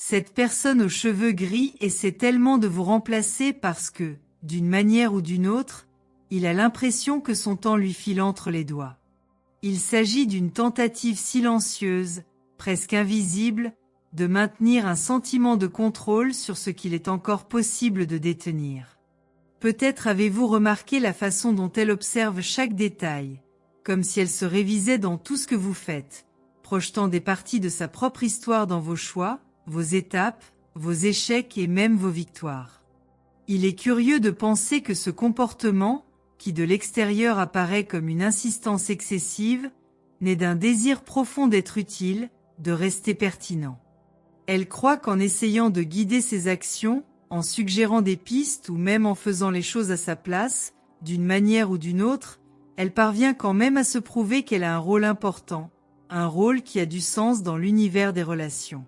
Cette personne aux cheveux gris essaie tellement de vous remplacer parce que, d'une manière ou d'une autre, il a l'impression que son temps lui file entre les doigts. Il s'agit d'une tentative silencieuse, presque invisible, de maintenir un sentiment de contrôle sur ce qu'il est encore possible de détenir. Peut-être avez-vous remarqué la façon dont elle observe chaque détail, comme si elle se révisait dans tout ce que vous faites, projetant des parties de sa propre histoire dans vos choix, vos étapes, vos échecs et même vos victoires. Il est curieux de penser que ce comportement, qui de l'extérieur apparaît comme une insistance excessive, naît d'un désir profond d'être utile, de rester pertinent. Elle croit qu'en essayant de guider ses actions, en suggérant des pistes ou même en faisant les choses à sa place, d'une manière ou d'une autre, elle parvient quand même à se prouver qu'elle a un rôle important, un rôle qui a du sens dans l'univers des relations.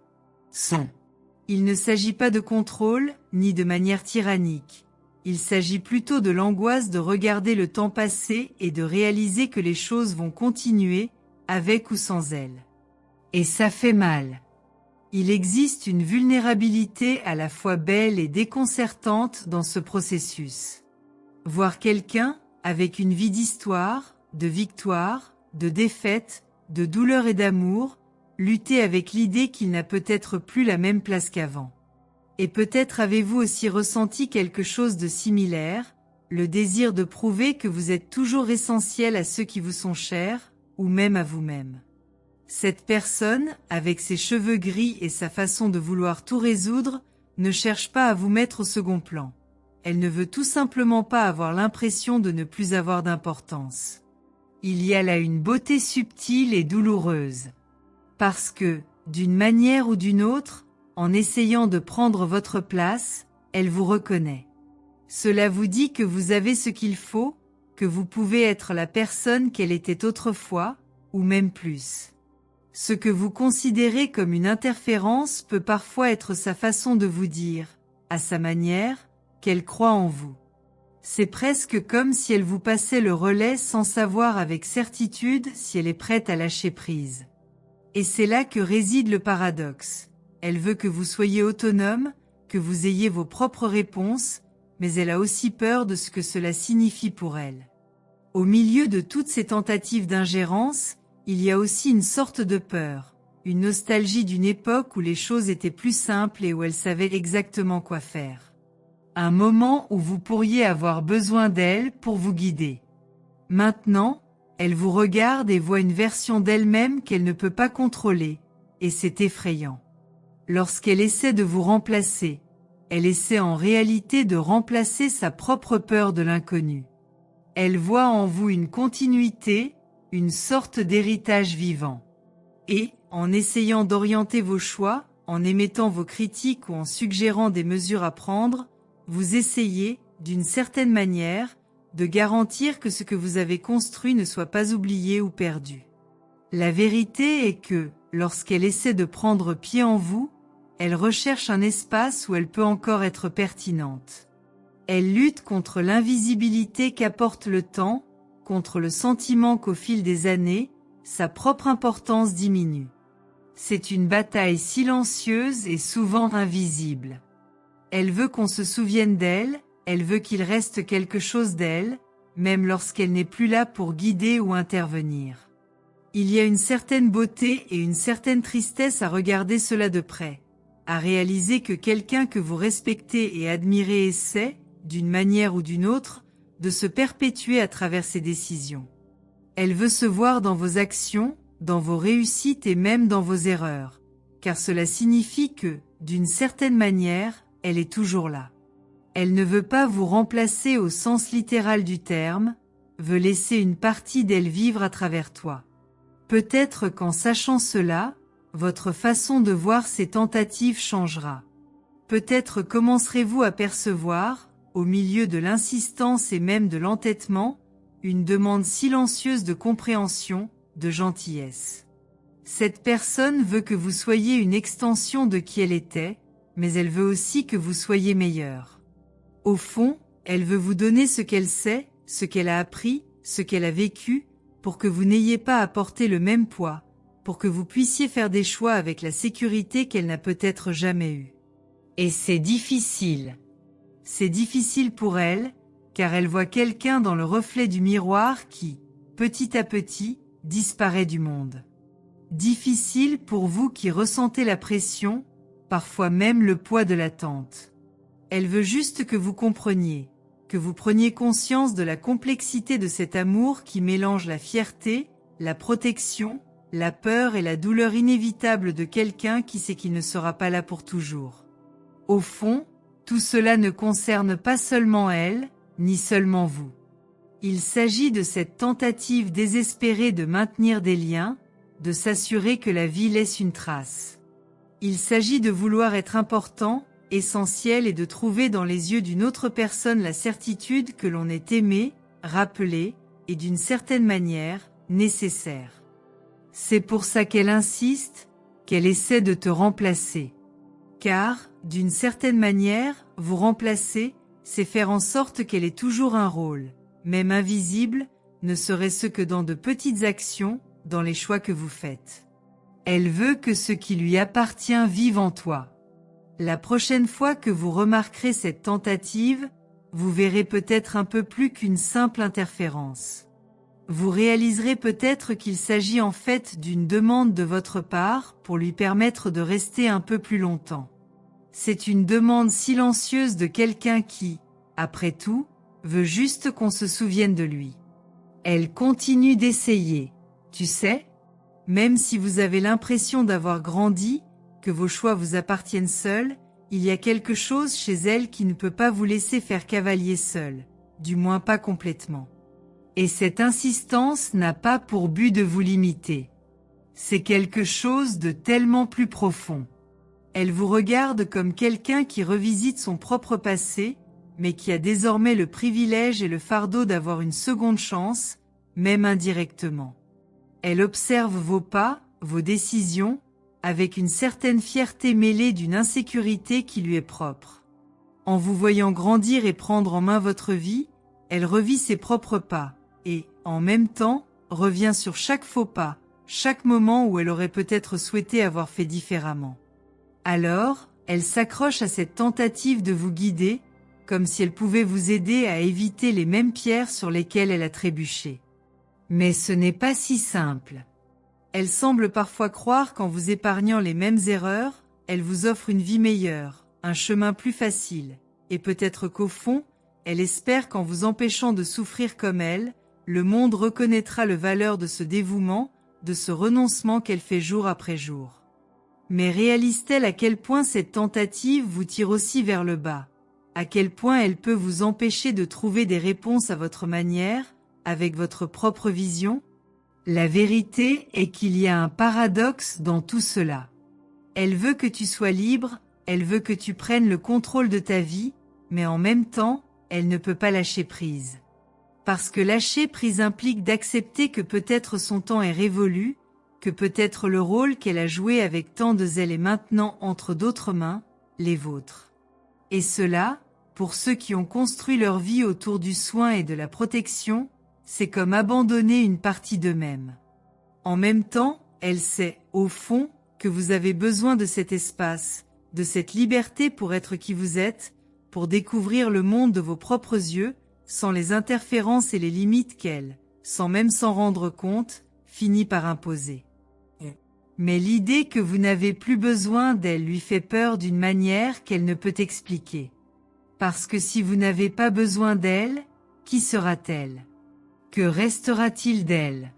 Il ne s'agit pas de contrôle, ni de manière tyrannique. Il s'agit plutôt de l'angoisse de regarder le temps passer et de réaliser que les choses vont continuer, avec ou sans elle. Et ça fait mal. Il existe une vulnérabilité à la fois belle et déconcertante dans ce processus. Voir quelqu'un, avec une vie d'histoire, de victoire, de défaite, de douleur et d'amour, lutter avec l'idée qu'il n'a peut-être plus la même place qu'avant. Et peut-être avez-vous aussi ressenti quelque chose de similaire, le désir de prouver que vous êtes toujours essentiel à ceux qui vous sont chers, ou même à vous-même. Cette personne, avec ses cheveux gris et sa façon de vouloir tout résoudre, ne cherche pas à vous mettre au second plan. Elle ne veut tout simplement pas avoir l'impression de ne plus avoir d'importance. Il y a là une beauté subtile et douloureuse. Parce que, d'une manière ou d'une autre, en essayant de prendre votre place, elle vous reconnaît. Cela vous dit que vous avez ce qu'il faut, que vous pouvez être la personne qu'elle était autrefois, ou même plus. Ce que vous considérez comme une interférence peut parfois être sa façon de vous dire, à sa manière, qu'elle croit en vous. C'est presque comme si elle vous passait le relais sans savoir avec certitude si elle est prête à lâcher prise. Et c'est là que réside le paradoxe. Elle veut que vous soyez autonome, que vous ayez vos propres réponses, mais elle a aussi peur de ce que cela signifie pour elle. Au milieu de toutes ces tentatives d'ingérence, il y a aussi une sorte de peur, une nostalgie d'une époque où les choses étaient plus simples et où elle savait exactement quoi faire. Un moment où vous pourriez avoir besoin d'elle pour vous guider. Maintenant, elle vous regarde et voit une version d'elle-même qu'elle ne peut pas contrôler, et c'est effrayant. Lorsqu'elle essaie de vous remplacer, elle essaie en réalité de remplacer sa propre peur de l'inconnu. Elle voit en vous une continuité, une sorte d'héritage vivant. Et, en essayant d'orienter vos choix, en émettant vos critiques ou en suggérant des mesures à prendre, vous essayez, d'une certaine manière, de garantir que ce que vous avez construit ne soit pas oublié ou perdu. La vérité est que, lorsqu'elle essaie de prendre pied en vous, elle recherche un espace où elle peut encore être pertinente. Elle lutte contre l'invisibilité qu'apporte le temps, contre le sentiment qu'au fil des années, sa propre importance diminue. C'est une bataille silencieuse et souvent invisible. Elle veut qu'on se souvienne d'elle, elle veut qu'il reste quelque chose d'elle, même lorsqu'elle n'est plus là pour guider ou intervenir. Il y a une certaine beauté et une certaine tristesse à regarder cela de près, à réaliser que quelqu'un que vous respectez et admirez essaie, d'une manière ou d'une autre, de se perpétuer à travers ses décisions. Elle veut se voir dans vos actions, dans vos réussites et même dans vos erreurs, car cela signifie que, d'une certaine manière, elle est toujours là. Elle ne veut pas vous remplacer au sens littéral du terme, veut laisser une partie d'elle vivre à travers toi. Peut-être qu'en sachant cela, votre façon de voir ces tentatives changera. Peut-être commencerez-vous à percevoir, au milieu de l'insistance et même de l'entêtement, une demande silencieuse de compréhension, de gentillesse. Cette personne veut que vous soyez une extension de qui elle était, mais elle veut aussi que vous soyez meilleur. Au fond, elle veut vous donner ce qu'elle sait, ce qu'elle a appris, ce qu'elle a vécu, pour que vous n'ayez pas à porter le même poids, pour que vous puissiez faire des choix avec la sécurité qu'elle n'a peut-être jamais eue. Et c'est difficile. C'est difficile pour elle, car elle voit quelqu'un dans le reflet du miroir qui, petit à petit, disparaît du monde. Difficile pour vous qui ressentez la pression, parfois même le poids de l'attente. Elle veut juste que vous compreniez, que vous preniez conscience de la complexité de cet amour qui mélange la fierté, la protection, la peur et la douleur inévitable de quelqu'un qui sait qu'il ne sera pas là pour toujours. Au fond, tout cela ne concerne pas seulement elle, ni seulement vous. Il s'agit de cette tentative désespérée de maintenir des liens, de s'assurer que la vie laisse une trace. Il s'agit de vouloir être important, essentiel et de trouver dans les yeux d'une autre personne la certitude que l'on est aimé, rappelé, et d'une certaine manière, nécessaire. C'est pour ça qu'elle insiste, qu'elle essaie de te remplacer. Car, d'une certaine manière, vous remplacer, c'est faire en sorte qu'elle ait toujours un rôle, même invisible, ne serait-ce que dans de petites actions, dans les choix que vous faites. Elle veut que ce qui lui appartient vive en toi. La prochaine fois que vous remarquerez cette tentative, vous verrez peut-être un peu plus qu'une simple interférence. Vous réaliserez peut-être qu'il s'agit en fait d'une demande de votre part pour lui permettre de rester un peu plus longtemps. C'est une demande silencieuse de quelqu'un qui, après tout, veut juste qu'on se souvienne de lui. Elle continue d'essayer, tu sais, même si vous avez l'impression d'avoir grandi, que vos choix vous appartiennent seuls, il y a quelque chose chez elle qui ne peut pas vous laisser faire cavalier seul, du moins pas complètement. Et cette insistance n'a pas pour but de vous limiter. C'est quelque chose de tellement plus profond. Elle vous regarde comme quelqu'un qui revisite son propre passé, mais qui a désormais le privilège et le fardeau d'avoir une seconde chance, même indirectement. Elle observe vos pas, vos décisions, avec une certaine fierté mêlée d'une insécurité qui lui est propre. En vous voyant grandir et prendre en main votre vie, elle revit ses propres pas, et, en même temps, revient sur chaque faux pas, chaque moment où elle aurait peut-être souhaité avoir fait différemment. Alors, elle s'accroche à cette tentative de vous guider, comme si elle pouvait vous aider à éviter les mêmes pierres sur lesquelles elle a trébuché. Mais ce n'est pas si simple. Elle semble parfois croire qu'en vous épargnant les mêmes erreurs, elle vous offre une vie meilleure, un chemin plus facile, et peut-être qu'au fond, elle espère qu'en vous empêchant de souffrir comme elle, le monde reconnaîtra la valeur de ce dévouement, de ce renoncement qu'elle fait jour après jour. Mais réalise-t-elle à quel point cette tentative vous tire aussi vers le bas? À quel point elle peut vous empêcher de trouver des réponses à votre manière, avec votre propre vision? La vérité est qu'il y a un paradoxe dans tout cela. Elle veut que tu sois libre, elle veut que tu prennes le contrôle de ta vie, mais en même temps, elle ne peut pas lâcher prise. Parce que lâcher prise implique d'accepter que peut-être son temps est révolu, que peut-être le rôle qu'elle a joué avec tant de zèle est maintenant entre d'autres mains, les vôtres. Et cela, pour ceux qui ont construit leur vie autour du soin et de la protection, c'est comme abandonner une partie d'eux-mêmes. En même temps, elle sait, au fond, que vous avez besoin de cet espace, de cette liberté pour être qui vous êtes, pour découvrir le monde de vos propres yeux, sans les interférences et les limites qu'elle, sans même s'en rendre compte, finit par imposer. Mais l'idée que vous n'avez plus besoin d'elle lui fait peur d'une manière qu'elle ne peut expliquer. Parce que si vous n'avez pas besoin d'elle, qui sera-t-elle? Que restera-t-il d'elle?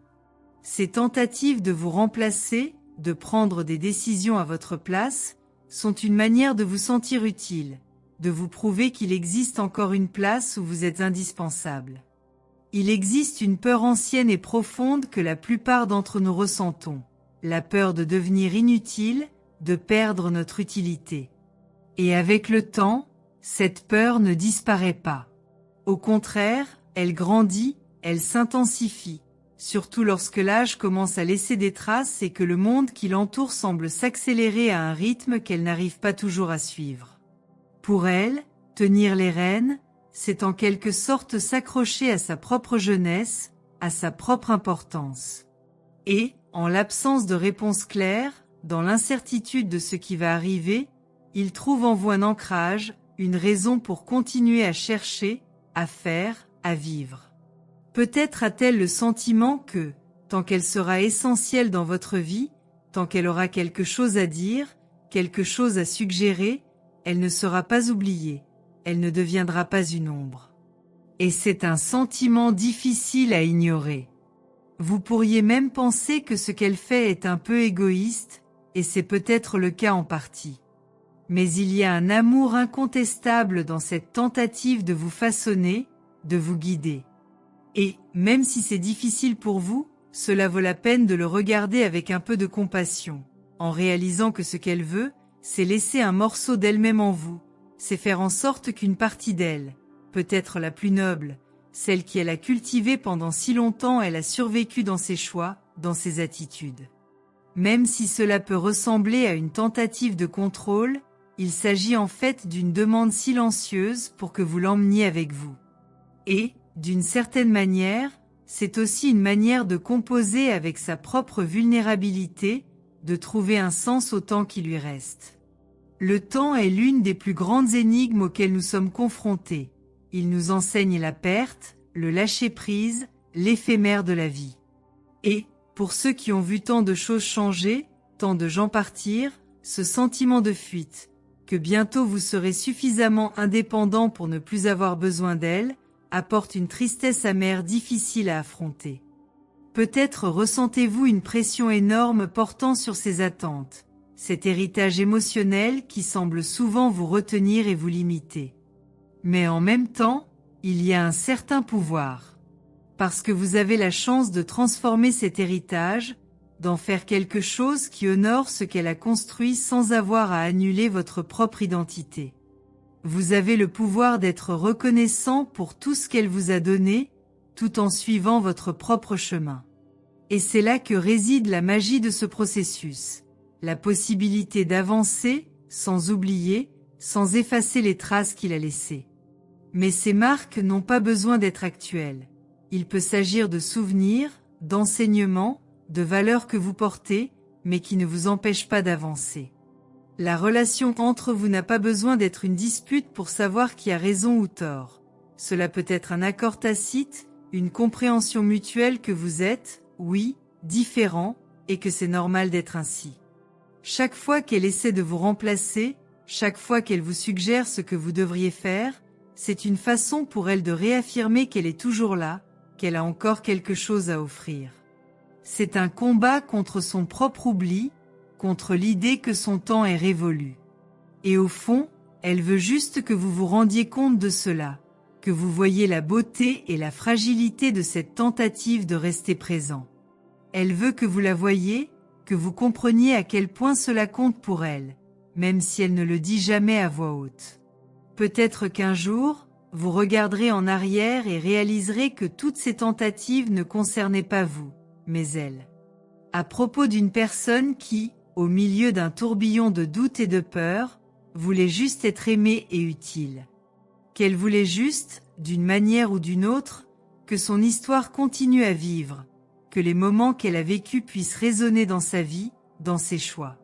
Ces tentatives de vous remplacer, de prendre des décisions à votre place, sont une manière de vous sentir utile, de vous prouver qu'il existe encore une place où vous êtes indispensable. Il existe une peur ancienne et profonde que la plupart d'entre nous ressentons, la peur de devenir inutile, de perdre notre utilité. Et avec le temps, cette peur ne disparaît pas. Au contraire, elle grandit, elle s'intensifie, surtout lorsque l'âge commence à laisser des traces et que le monde qui l'entoure semble s'accélérer à un rythme qu'elle n'arrive pas toujours à suivre. Pour elle, tenir les rênes, c'est en quelque sorte s'accrocher à sa propre jeunesse, à sa propre importance. Et, En l'absence de réponse claire, dans l'incertitude de ce qui va arriver, il trouve en vous un ancrage, une raison pour continuer à chercher, à faire, à vivre. Peut-être a-t-elle le sentiment que, tant qu'elle sera essentielle dans votre vie, tant qu'elle aura quelque chose à dire, quelque chose à suggérer, elle ne sera pas oubliée, elle ne deviendra pas une ombre. Et c'est un sentiment difficile à ignorer. Vous pourriez même penser que ce qu'elle fait est un peu égoïste, et c'est peut-être le cas en partie. Mais il y a un amour incontestable dans cette tentative de vous façonner, de vous guider. Et, même si c'est difficile pour vous, cela vaut la peine de le regarder avec un peu de compassion, en réalisant que ce qu'elle veut, c'est laisser un morceau d'elle-même en vous, c'est faire en sorte qu'une partie d'elle, peut-être la plus noble, celle qu'elle a cultivée pendant si longtemps, elle a survécu dans ses choix, dans ses attitudes. Même si cela peut ressembler à une tentative de contrôle, il s'agit en fait d'une demande silencieuse pour que vous l'emmeniez avec vous. Et, d'une certaine manière, c'est aussi une manière de composer avec sa propre vulnérabilité, de trouver un sens au temps qui lui reste. Le temps est l'une des plus grandes énigmes auxquelles nous sommes confrontés. Il nous enseigne la perte, le lâcher-prise, l'éphémère de la vie. Et, pour ceux qui ont vu tant de choses changer, tant de gens partir, ce sentiment de fuite, que bientôt vous serez suffisamment indépendant pour ne plus avoir besoin d'elle, apporte une tristesse amère difficile à affronter. Peut-être ressentez-vous une pression énorme portant sur ces attentes, cet héritage émotionnel qui semble souvent vous retenir et vous limiter. Mais en même temps, il y a un certain pouvoir. Parce que vous avez la chance de transformer cet héritage, d'en faire quelque chose qui honore ce qu'elle a construit sans avoir à annuler votre propre identité. Vous avez le pouvoir d'être reconnaissant pour tout ce qu'elle vous a donné, tout en suivant votre propre chemin. Et c'est là que réside la magie de ce processus, la possibilité d'avancer, sans oublier, sans effacer les traces qu'il a laissées. Mais ces marques n'ont pas besoin d'être actuelles. Il peut s'agir de souvenirs, d'enseignements, de valeurs que vous portez, mais qui ne vous empêchent pas d'avancer. La relation entre vous n'a pas besoin d'être une dispute pour savoir qui a raison ou tort. Cela peut être un accord tacite, une compréhension mutuelle que vous êtes, oui, différents, et que c'est normal d'être ainsi. Chaque fois qu'elle essaie de vous remplacer, chaque fois qu'elle vous suggère ce que vous devriez faire, c'est une façon pour elle de réaffirmer qu'elle est toujours là, qu'elle a encore quelque chose à offrir. C'est un combat contre son propre oubli, contre l'idée que son temps est révolu. Et au fond, elle veut juste que vous vous rendiez compte de cela, que vous voyiez la beauté et la fragilité de cette tentative de rester présent. Elle veut que vous la voyiez, que vous compreniez à quel point cela compte pour elle, même si elle ne le dit jamais à voix haute. Peut-être qu'un jour, vous regarderez en arrière et réaliserez que toutes ces tentatives ne concernaient pas vous, mais elle. À propos d'une personne qui, au milieu d'un tourbillon de doutes et de peur, voulait juste être aimée et utile. Qu'elle voulait juste, d'une manière ou d'une autre, que son histoire continue à vivre, que les moments qu'elle a vécus puissent résonner dans sa vie, dans ses choix.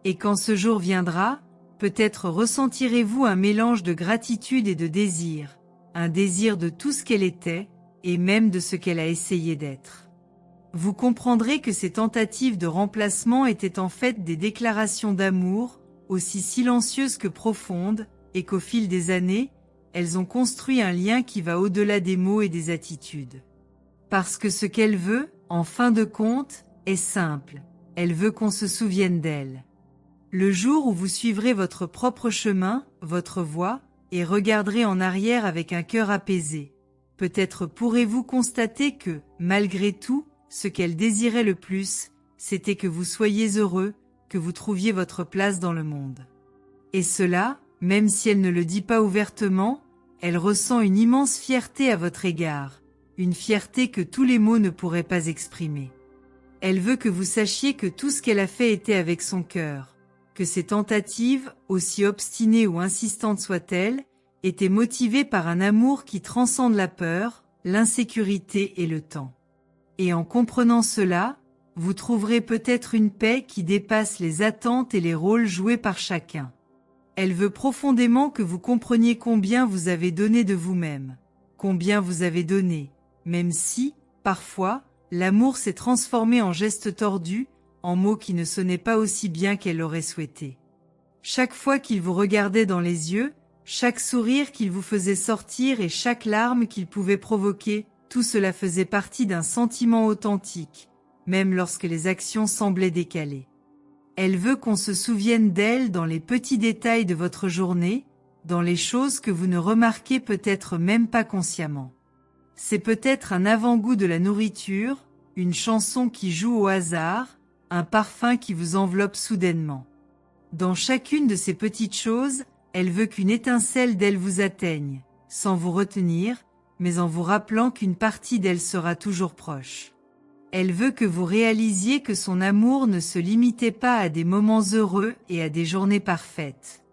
Et quand ce jour viendra, peut-être ressentirez-vous un mélange de gratitude et de désir, un désir de tout ce qu'elle était, et même de ce qu'elle a essayé d'être. Vous comprendrez que ces tentatives de remplacement étaient en fait des déclarations d'amour, aussi silencieuses que profondes, et qu'au fil des années, elles ont construit un lien qui va au-delà des mots et des attitudes. Parce que ce qu'elle veut, en fin de compte, est simple, elle veut qu'on se souvienne d'elle. Le jour où vous suivrez votre propre chemin, votre voie, et regarderez en arrière avec un cœur apaisé, peut-être pourrez-vous constater que, malgré tout, ce qu'elle désirait le plus, c'était que vous soyez heureux, que vous trouviez votre place dans le monde. Et cela, même si elle ne le dit pas ouvertement, elle ressent une immense fierté à votre égard, une fierté que tous les mots ne pourraient pas exprimer. Elle veut que vous sachiez que tout ce qu'elle a fait était avec son cœur, que ses tentatives, aussi obstinées ou insistantes soient-elles, étaient motivées par un amour qui transcende la peur, l'insécurité et le temps. Et en comprenant cela, vous trouverez peut-être une paix qui dépasse les attentes et les rôles joués par chacun. Elle veut profondément que vous compreniez combien vous avez donné de vous-même, combien vous avez donné, même si, parfois, l'amour s'est transformé en gestes tordus, en mots qui ne sonnaient pas aussi bien qu'elle l'aurait souhaité. Chaque fois qu'il vous regardait dans les yeux, chaque sourire qu'il vous faisait sortir et chaque larme qu'il pouvait provoquer, tout cela faisait partie d'un sentiment authentique, même lorsque les actions semblaient décalées. Elle veut qu'on se souvienne d'elle dans les petits détails de votre journée, dans les choses que vous ne remarquez peut-être même pas consciemment. C'est peut-être un avant-goût de la nourriture, une chanson qui joue au hasard, un parfum qui vous enveloppe soudainement. Dans chacune de ces petites choses, elle veut qu'une étincelle d'elle vous atteigne, sans vous retenir, mais en vous rappelant qu'une partie d'elle sera toujours proche. Elle veut que vous réalisiez que son amour ne se limitait pas à des moments heureux et à des journées parfaites.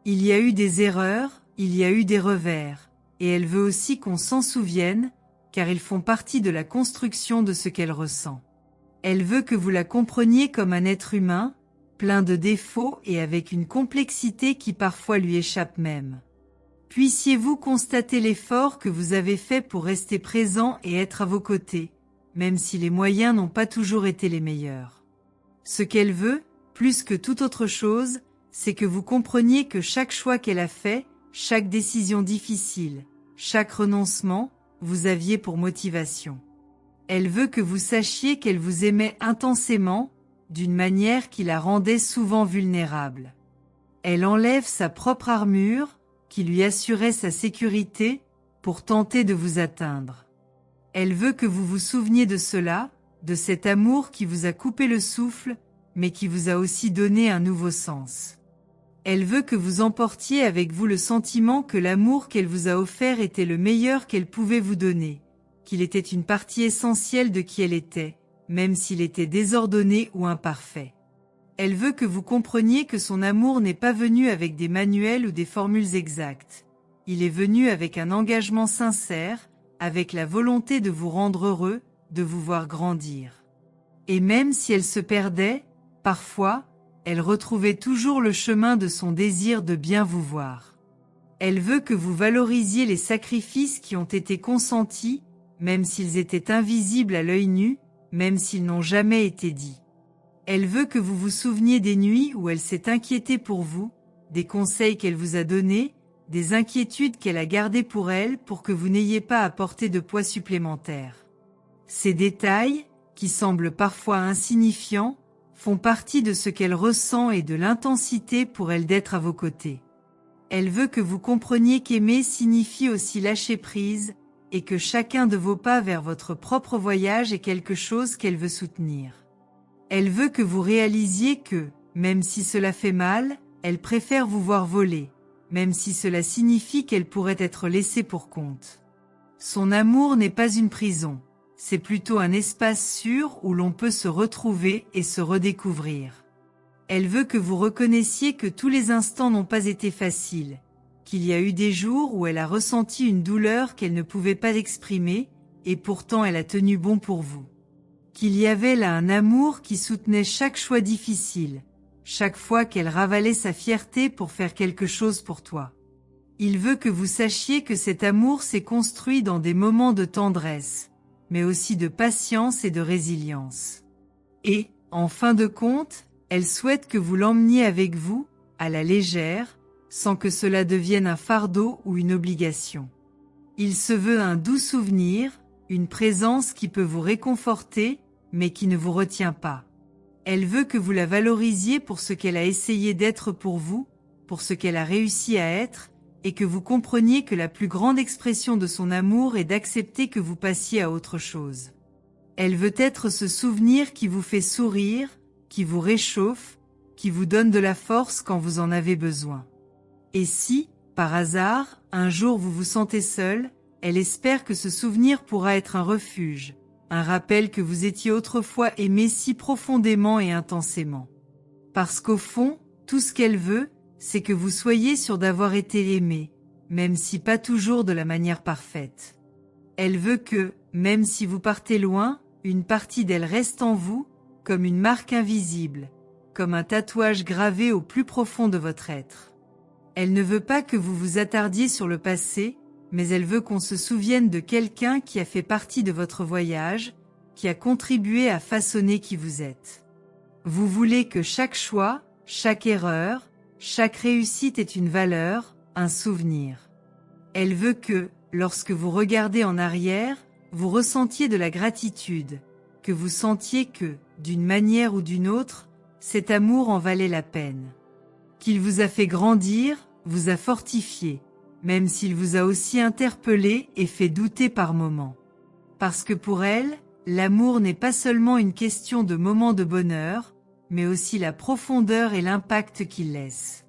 Il y a eu des erreurs, il y a eu des revers, et elle veut aussi qu'on s'en souvienne, car ils font partie de la construction de ce qu'elle ressent. Elle veut que vous la compreniez comme un être humain, plein de défauts et avec une complexité qui parfois lui échappe même. Puissiez-vous constater l'effort que vous avez fait pour rester présent et être à vos côtés, même si les moyens n'ont pas toujours été les meilleurs. Ce qu'elle veut, plus que toute autre chose, c'est que vous compreniez que chaque choix qu'elle a fait, chaque décision difficile, chaque renoncement, vous aviez pour motivation. Elle veut que vous sachiez qu'elle vous aimait intensément, d'une manière qui la rendait souvent vulnérable. Elle enlève sa propre armure, qui lui assurait sa sécurité, pour tenter de vous atteindre. Elle veut que vous vous souveniez de cela, de cet amour qui vous a coupé le souffle, mais qui vous a aussi donné un nouveau sens. Elle veut que vous emportiez avec vous le sentiment que l'amour qu'elle vous a offert était le meilleur qu'elle pouvait vous donner, qu'il était une partie essentielle de qui elle était, même s'il était désordonné ou imparfait. Elle veut que vous compreniez que son amour n'est pas venu avec des manuels ou des formules exactes. Il est venu avec un engagement sincère, avec la volonté de vous rendre heureux, de vous voir grandir. Et même si elle se perdait, parfois, elle retrouvait toujours le chemin de son désir de bien vous voir. Elle veut que vous valorisiez les sacrifices qui ont été consentis, même s'ils étaient invisibles à l'œil nu, même s'ils n'ont jamais été dits. Elle veut que vous vous souveniez des nuits où elle s'est inquiétée pour vous, des conseils qu'elle vous a donnés, des inquiétudes qu'elle a gardées pour elle pour que vous n'ayez pas à porter de poids supplémentaire. Ces détails, qui semblent parfois insignifiants, font partie de ce qu'elle ressent et de l'intensité pour elle d'être à vos côtés. Elle veut que vous compreniez qu'aimer signifie aussi lâcher prise, et que chacun de vos pas vers votre propre voyage est quelque chose qu'elle veut soutenir. Elle veut que vous réalisiez que, même si cela fait mal, elle préfère vous voir voler, même si cela signifie qu'elle pourrait être laissée pour compte. Son amour n'est pas une prison, c'est plutôt un espace sûr où l'on peut se retrouver et se redécouvrir. Elle veut que vous reconnaissiez que tous les instants n'ont pas été faciles, qu'il y a eu des jours où elle a ressenti une douleur qu'elle ne pouvait pas exprimer, et pourtant elle a tenu bon pour vous. Qu'il y avait là un amour qui soutenait chaque choix difficile, chaque fois qu'elle ravalait sa fierté pour faire quelque chose pour toi. Il veut que vous sachiez que cet amour s'est construit dans des moments de tendresse, mais aussi de patience et de résilience. Et, en fin de compte, elle souhaite que vous l'emmeniez avec vous, à la légère, sans que cela devienne un fardeau ou une obligation. Il se veut un doux souvenir, une présence qui peut vous réconforter, mais qui ne vous retient pas. Elle veut que vous la valorisiez pour ce qu'elle a essayé d'être pour vous, pour ce qu'elle a réussi à être, et que vous compreniez que la plus grande expression de son amour est d'accepter que vous passiez à autre chose. Elle veut être ce souvenir qui vous fait sourire, qui vous réchauffe, qui vous donne de la force quand vous en avez besoin. Et si, par hasard, un jour vous vous sentez seul, elle espère que ce souvenir pourra être un refuge, un rappel que vous étiez autrefois aimé si profondément et intensément. Parce qu'au fond, tout ce qu'elle veut, c'est que vous soyez sûr d'avoir été aimé, même si pas toujours de la manière parfaite. Elle veut que, même si vous partez loin, une partie d'elle reste en vous, comme une marque invisible, comme un tatouage gravé au plus profond de votre être. Elle ne veut pas que vous vous attardiez sur le passé, mais elle veut qu'on se souvienne de quelqu'un qui a fait partie de votre voyage, qui a contribué à façonner qui vous êtes. Vous voulez que chaque choix, chaque erreur, chaque réussite ait une valeur, un souvenir. Elle veut que, lorsque vous regardez en arrière, vous ressentiez de la gratitude, que vous sentiez que, d'une manière ou d'une autre, cet amour en valait la peine. Qu'il vous a fait grandir, vous a fortifié, même s'il vous a aussi interpellé et fait douter par moments. Parce que pour elle, l'amour n'est pas seulement une question de moments de bonheur, mais aussi la profondeur et l'impact qu'il laisse.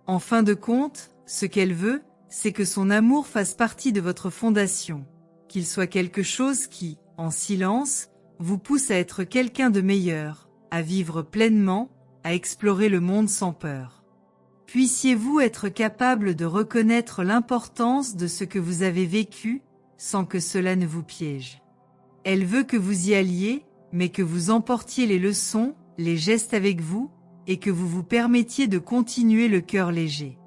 En fin de compte, ce qu'elle veut, c'est que son amour fasse partie de votre fondation, qu'il soit quelque chose qui, en silence, vous pousse à être quelqu'un de meilleur, à vivre pleinement, à explorer le monde sans peur. Puissiez-vous être capable de reconnaître l'importance de ce que vous avez vécu, sans que cela ne vous piège. Elle veut que vous y alliez, mais que vous emportiez les leçons, les gestes avec vous, et que vous vous permettiez de continuer le cœur léger.